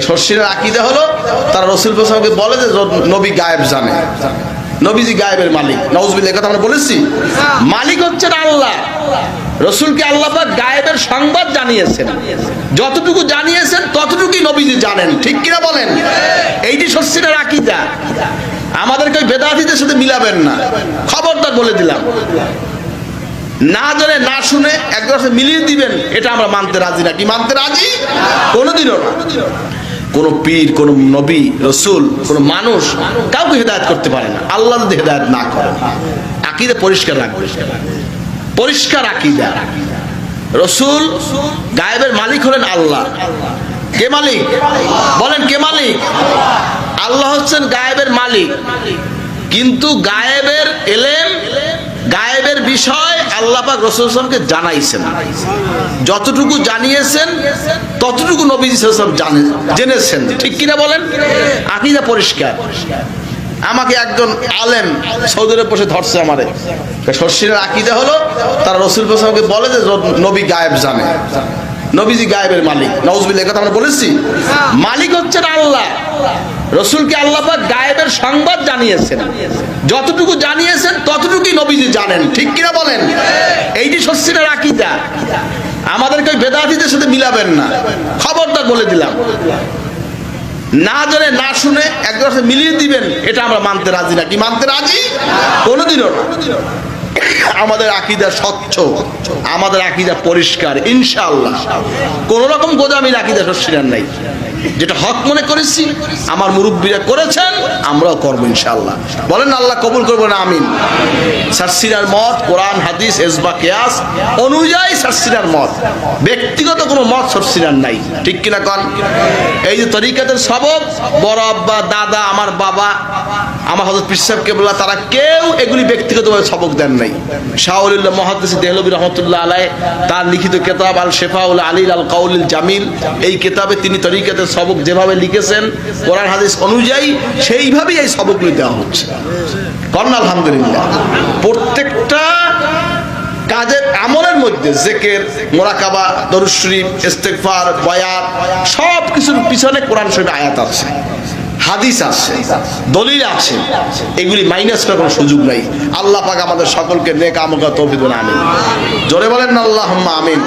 শর্ষিনের আকীদা হলো তারা রাসূল পাককে বলে যে নবী গায়েব জানে, নবীজি গায়েবের মালিক। নাউজুবিল্লাহ, কথা আমরা বলেছি। মালিক হচ্ছেন আল্লাহ, রাসূলকে আল্লাহ পাক গায়েবের সংবাদ জানিয়েছেন, যতটুকু জানিয়েছেন ততটুকুই নবীজি জানেন, ঠিক কিনা বলেন? এইটি শর্ষিনের আকীদা। আমাদেরকে ওই বেদাতীদের সাথে মিলাবেন না, খবরদার বলে দিলাম। না জেনে না শুনে একদম মিলিয়ে দিবেন, এটা আমরা মানতে রাজি না। কি মানতে রাজি? কোনোদিনও না। কোন পীর, কোন নবী, রসুল, কোন মানুষ কাউকে হেদায়েত করতে পারে না আল্লাহ যদি হেদায়েত না করে। আকীদা পরিষ্কার রাখবে, পরিষ্কার আকীদা। রসুল গায়েবের মালিক হলেন আল্লাহ। কে মালিক? বলেন কে মালিক? আল্লাহ হচ্ছেন গায়েবের মালিক, কিন্তু গায়েবের এলেম, গায়েবের বিষয় আল্লাহ পাক রাসূল সাল্লাল্লাহু আলাইহি ওয়াসাল্লামকে জানাইছেন। যতটুকু জানিয়েছেন ততটুকু নবী সাল্লাল্লাহু আলাইহি ওয়াসাল্লাম জেনেছেন, ঠিক কিনা বলেন? আকীদা পরিষ্কার। আমাকে একজন আলেম সৌদি আরবে বসে ধরছে আমারে। শর্ষিনের আকীদা হলো তারা রাসূল পাককে বলে যে নবী গায়েব জানে, নবীজি গায়েবের মালিক। নাউজুবিল্লাহ, কথা আমরা বলেছি। মালিক হচ্ছেন আল্লাহ, রাসূলকে আল্লাহ পাক গায়েবের সংবাদ জানিয়েছেন, যতটুকু জানিয়েছেন ততটুকুই নবীজি জানেন, ঠিক কিনা বলেন? এইটি শর্ষিনের আকীদা। আমাদেরকে ওই বেদাতীদের সাথে মিলাবেন না, খবরদার বলে দিলাম। না জেনে না শুনে একদম মিলিয়ে দিবেন, এটা আমরা মানতে রাজি না। কি মানতে রাজি? কোনোদিনও না। আমাদের আকীদা স্বচ্ছ, আমাদের আকীদা পরিষ্কার, ইনশাআল্লাহ। কোন রকম গোদামির আকীদা শর্ষিনার নাই। যেটা হক মনে করেছি, আমার মুরব্বীরা করেছেন, আমরাও করবো ইনশাআল্লাহ। বলেন আল্লাহ কবুল করবেন, আমিন। শর্ষিনার মত কোরআন, হাদিস, ইজমা, কিয়াস অনুযায়ী শর্ষিনার মত, ব্যক্তিগত কোনো মত শর্ষিনার নাই, ঠিক কিনা কন? এই যে তরিকাতের সবক, বড় আব্বা, দাদা, আমার বাবা, আমার হযরত পীর সাহেব কেবলা, তারা কেউ এগুলি ব্যক্তিগতভাবে সবক দেন নাই। শাহ ওলিউল্লাহ মুহাদ্দিস দেহলভী রাহমাতুল্লাহ আলাইহি তার লিখিত কিতাব আল শিফাউল আলিল আল কাউলিল জামিল, এই কিতাবে তিনি তরিকাতের সবক যেভাবে লিখেছেন কোরআন হাদিস অনুযায়ী, সেইভাবেই এই সবকগুলি দেওয়া হচ্ছে। করেন আলহামদুলিল্লাহ। প্রত্যেকটা কাজের আমলের মধ্যে জিকির, মুরাকাবা, দরুদ শরীফ, ইস্তিগফার, বায়াত, সব কিছুর পিছনে কোরআন শরীফে আয়াত আছে, হাদিস আছে, দলিল আছে। এগুলি মাইনাস করার কোনো সুযোগ নাই। আল্লাহ পাক আমাদের সকলকে নেক আমল করার তৌফিক দান। আমিন। জোরে বলেন না আল্লাহুম্মা আমিন।